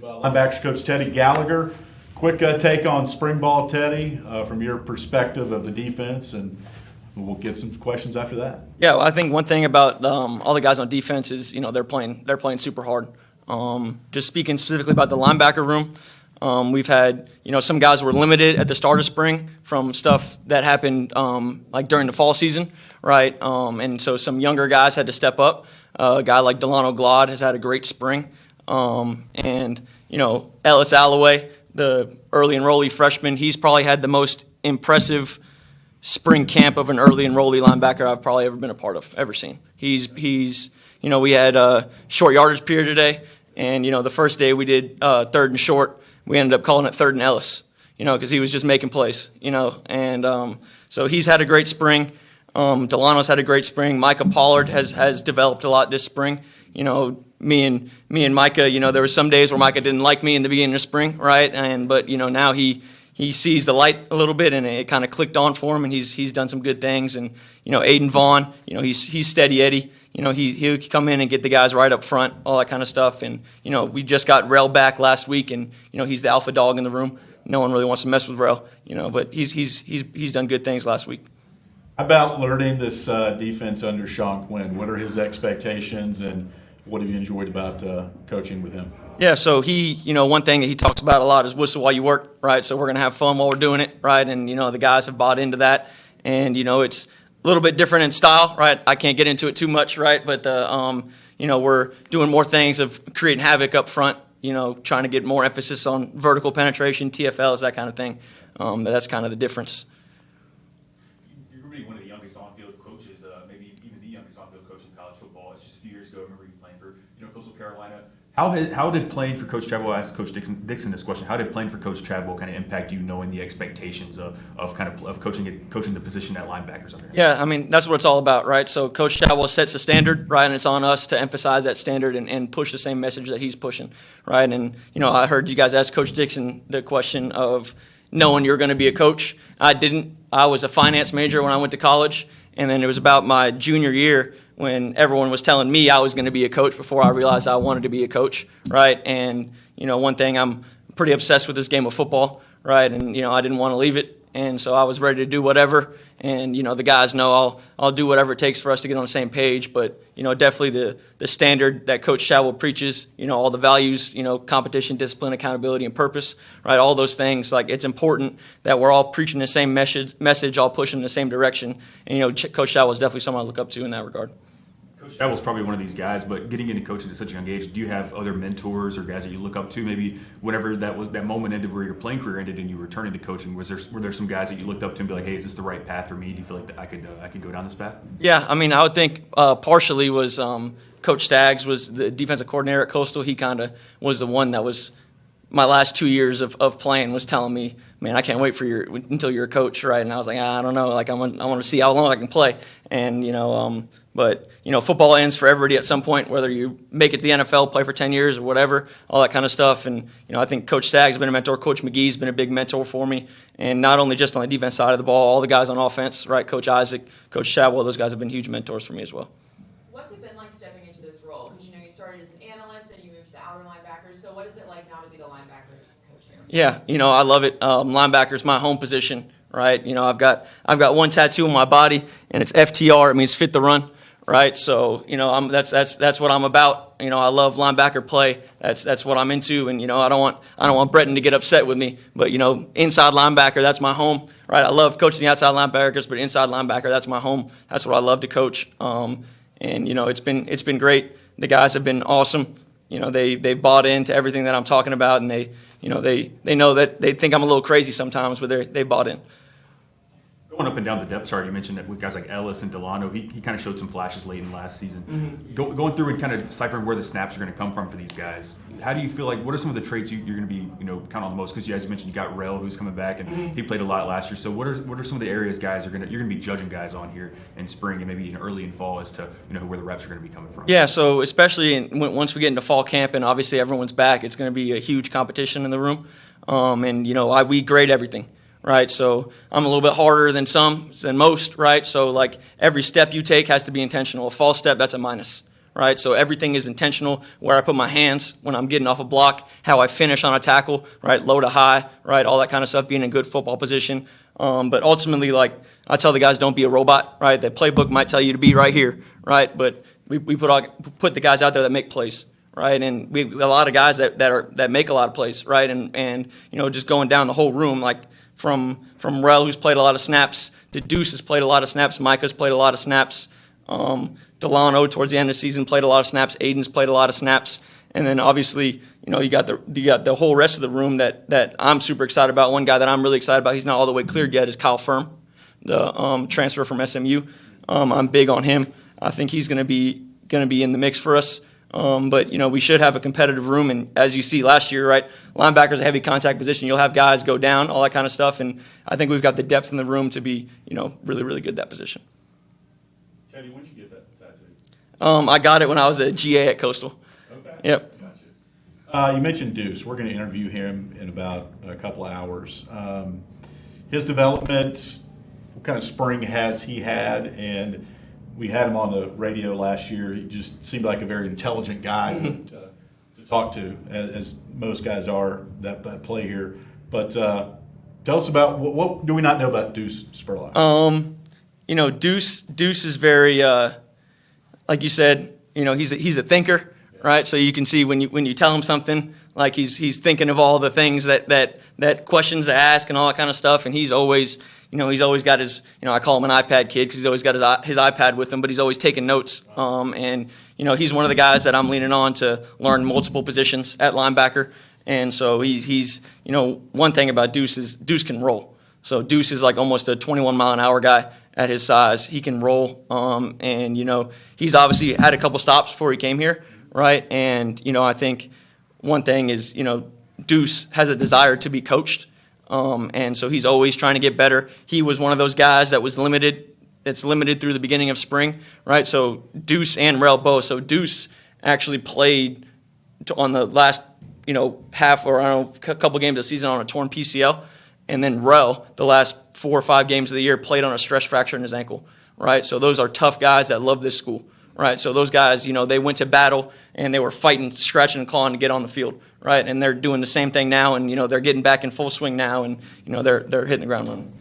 Linebackers coach Teddy Gallagher. Quick take on spring ball, Teddy, from your perspective of the defense, and we'll get some questions after that. Yeah, well, I think one thing about all the guys on defense is they're playing super hard. Just speaking specifically about the linebacker room, we've had some guys were limited at the start of spring from stuff that happened like during the fall season, right? And so some younger guys had to step up. A guy like Delano Glod has had a great spring, and Ellis Alloway, the early enrollee freshman, he's probably had the most impressive spring camp of an early enrollee linebacker I've probably ever been a part of, ever seen. He's we had a short yardage period today, and the first day we did third and short, we ended up calling it third and Ellis, because he was just making plays, and so he's had a great spring. Delano's had a great spring. Micah Pollard has developed a lot this spring. Me and Micah, there were some days where Micah didn't like me in the beginning of spring, right? But now he sees the light a little bit, and it kind of clicked on for him, and he's done some good things. And Aiden Vaughn, he's steady Eddie. He'll come in and get the guys right up front, all that kind of stuff. And we just got Rel back last week, and he's the alpha dog in the room. No one really wants to mess with Rel, but he's done good things last week. How about learning this defense under Sean Quinn? What are his expectations, and what have you enjoyed about coaching with him? Yeah, so he, one thing that he talks about a lot is whistle while you work, right? So we're going to have fun while we're doing it, right? And, the guys have bought into that. And, it's a little bit different in style, right? I can't get into it too much, right? But, we're doing more things of creating havoc up front, trying to get more emphasis on vertical penetration, TFLs, that kind of thing. That's kind of the difference. You're going to be one of the youngest on-field coaches, maybe even the youngest on-field coach in college football. It's just a few years ago, I remember you playing for, Coastal Carolina. How did playing for Coach Chadwell, I asked Coach Dixon this question, how did playing for Coach Chadwell kind of impact you, knowing the expectations of coaching the position at linebackers under him? Yeah, I mean, that's what it's all about, right? So Coach Chadwell sets a standard, right, and it's on us to emphasize that standard and push the same message that he's pushing, right? And, I heard you guys ask Coach Dixon the question of knowing you're going to be a coach. I didn't. I was a finance major when I went to college, and then it was about my junior year when everyone was telling me I was going to be a coach before I realized I wanted to be a coach, right? And, one thing, I'm pretty obsessed with this game of football, right? And, I didn't want to leave it. And so I was ready to do whatever. And, the guys know I'll do whatever it takes for us to get on the same page. But, definitely the standard that Coach Chadwell preaches, all the values, competition, discipline, accountability, and purpose, right? All those things, like, it's important that we're all preaching the same message, all pushing in the same direction. And, Coach Chadwell is definitely someone I look up to in that regard. Coach Chadwell's probably one of these guys, but getting into coaching at such a young age, do you have other mentors or guys that you look up to? Maybe whenever that moment ended where your playing career ended and you were returning to coaching, were there some guys that you looked up to and be like, hey, is this the right path for me? Do you feel like that I could go down this path? Yeah, I mean, I would think partially was Coach Staggs was the defensive coordinator at Coastal. He kind of was the one that was my last 2 years of playing was telling me, man, I can't wait for until you're a coach, right? And I was like, I don't know, like I want to see how long I can play, and but football ends for everybody at some point, whether you make it to the NFL, play for 10 years or whatever, all that kind of stuff. And I think Coach Staggs has been a mentor. Coach McGee's been a big mentor for me, and not only just on the defense side of the ball, all the guys on offense, right? Coach Isaac, Coach Chadwell, those guys have been huge mentors for me as well. What's it been like stepping into this role? Because you started as an analyst, then you moved to the outer linebackers. So what is it like now to be the linebackers coach here? Yeah, I love it. Linebacker's my home position, right? I've got one tattoo on my body, and it's FTR. It means fit the run, right? So that's what I'm about. I love linebacker play. That's what I'm into, and I don't want Breton to get upset with me. But inside linebacker, that's my home, right? I love coaching the outside linebackers, but inside linebacker, that's my home. That's what I love to coach. And it's been great. The guys have been awesome. They've bought into everything that I'm talking about, and they know that they think I'm a little crazy sometimes, but they bought in. Going up and down the depth chart, you mentioned that with guys like Ellis and Delano, he kind of showed some flashes late in last season. Mm-hmm. Going through and kind of deciphering where the snaps are going to come from for these guys, how do you feel like, what are some of the traits you're going to be, count on the most? Because as you mentioned, you got Rel, who's coming back, and he played a lot last year. So what are some of the areas guys you're going to be judging guys on here in spring and maybe early in fall as to where the reps are going to be coming from? Yeah, so especially once we get into fall camp and obviously everyone's back, it's going to be a huge competition in the room. We grade everything. Right, so I'm a little bit harder than most, right? So like every step you take has to be intentional. A false step, that's a minus, right? So everything is intentional, where I put my hands when I'm getting off a block, how I finish on a tackle, right? Low to high, right? All that kind of stuff, being in good football position. But ultimately, like, I tell the guys, don't be a robot, right? The playbook might tell you to be right here, right? But we put the guys out there that make plays, right? And we a lot of guys that make a lot of plays, right? And just going down the whole room, like from Rel, who's played a lot of snaps, to Deuce has played a lot of snaps, Micah's played a lot of snaps, Delano towards the end of the season played a lot of snaps, Aiden's played a lot of snaps, and then obviously you got the whole rest of the room that I'm super excited about. One guy that I'm really excited about, he's not all the way cleared yet, is Kyle Firm, the transfer from SMU. I'm big on him. I think he's going to be in the mix for us. But we should have a competitive room, and as you see last year, right, linebacker's a heavy contact position. You'll have guys go down, all that kind of stuff, and I think we've got the depth in the room to be really, really good at that position. Teddy, when'd you get that tattoo? I got it when I was a GA at Coastal. Okay. Yep. Gotcha. You mentioned Deuce. We're going to interview him in about a couple of hours. His development, what kind of spring has he had? And we had him on the radio last year. He just seemed like a very intelligent guy to talk to, as most guys are that play here. But tell us about what do we not know about Deuce Spurlock? Deuce is very, like you said, he's a thinker, right? So you can see when you tell him something, like he's thinking of all the things that questions to ask and all that kind of stuff, and he's always got his, I call him an iPad kid because he's always got his iPad with him, but he's always taking notes. And he's one of the guys that I'm leaning on to learn multiple positions at linebacker. And so he's one thing about Deuce is Deuce can roll. So Deuce is like almost a 21-mile-an-hour guy at his size. He can roll, and he's obviously had a couple stops before he came here, right? And I think one thing is Deuce has a desire to be coached. And so he's always trying to get better. He was one of those guys that was limited. It's limited through the beginning of spring, right? So Deuce and Rel both. So Deuce actually played on the last, half or a couple games of the season on a torn PCL. And then Rel, the last 4 or 5 games of the year, played on a stress fracture in his ankle, right? So those are tough guys that love this school, right? So those guys, they went to battle and they were fighting, scratching and clawing to get on the field, right? And they're doing the same thing now, and they're getting back in full swing now, and they're hitting the ground running.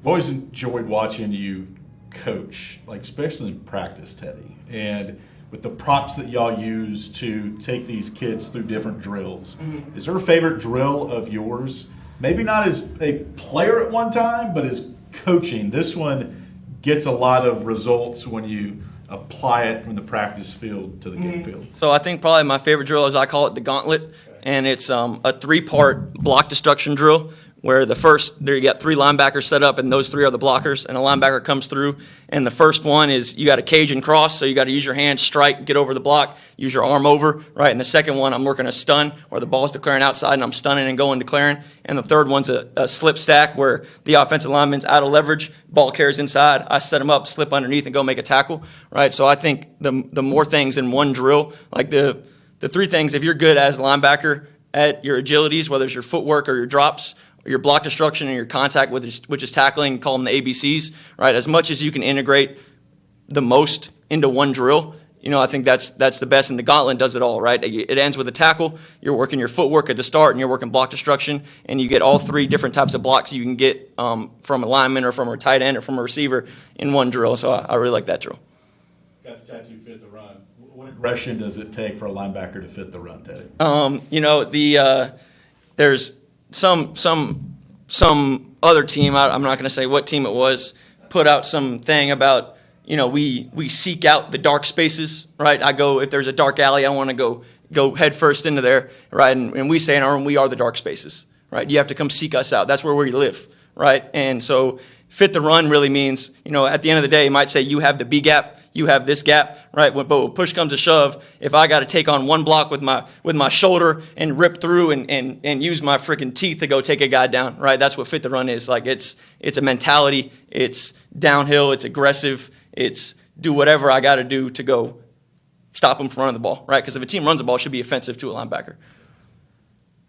I've always enjoyed watching you coach, like especially in practice, Teddy, and with the props that y'all use to take these kids through different drills. Mm-hmm. Is there a favorite drill of yours? Maybe not as a player at one time, but as coaching. This one gets a lot of results when you apply it from the practice field to the game field. So I think probably my favorite drill is I call it the gauntlet, and it's a 3-part block destruction drill where there you got 3 linebackers set up, and those 3 are the blockers, and a linebacker comes through, and the first one is you got to cage and cross, so you got to use your hand, strike, get over the block, use your arm over, right? And the second one, I'm working a stun, where the ball's declaring outside, and I'm stunning and going declaring, and the third one's a slip stack, where the offensive lineman's out of leverage, ball carries inside, I set him up, slip underneath, and go make a tackle, right? So I think the more things in one drill, like the 3 things, if you're good as a linebacker at your agilities, whether it's your footwork or your drops, your block destruction and your contact, which is tackling, call them the ABCs, right? As much as you can integrate the most into one drill, I think that's the best, and the gauntlet does it all, right? It ends with a tackle, you're working your footwork at the start, and you're working block destruction, and you get all 3 different types of blocks you can get from a lineman or from a tight end or from a receiver in one drill, so I really like that drill. Got the tattoo fit the run. What aggression does it take for a linebacker to fit the run, Teddy? There's some other team, I'm not going to say what team it was, put out some thing about, we seek out the dark spaces, right? If there's a dark alley, I want to go head first into there, right? And we say in our room, we are the dark spaces, right? You have to come seek us out. That's where we live, right? And so fit the run really means, at the end of the day, it might say you have the B gap, you have this gap, right? But when push comes to shove, if I got to take on one block with my shoulder and rip through and use my freaking teeth to go take a guy down, right? That's what fit the run is. Like it's a mentality. It's downhill. It's aggressive. It's do whatever I got to do to go stop them from running the ball, right? Because if a team runs the ball, it should be offensive to a linebacker.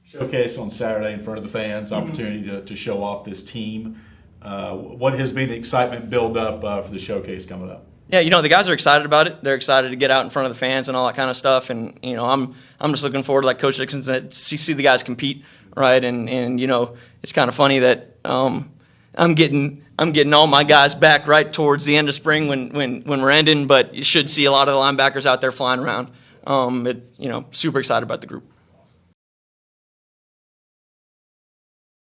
Showcase on Saturday in front of the fans, opportunity to show off this team. What has been the excitement build up for the showcase coming up? Yeah, the guys are excited about it. They're excited to get out in front of the fans and all that kind of stuff. And I'm just looking forward to, like Coach Dixon said, to see the guys compete, right? And it's kind of funny that I'm getting all my guys back right towards the end of spring when we're ending. But you should see a lot of the linebackers out there flying around. Super excited about the group.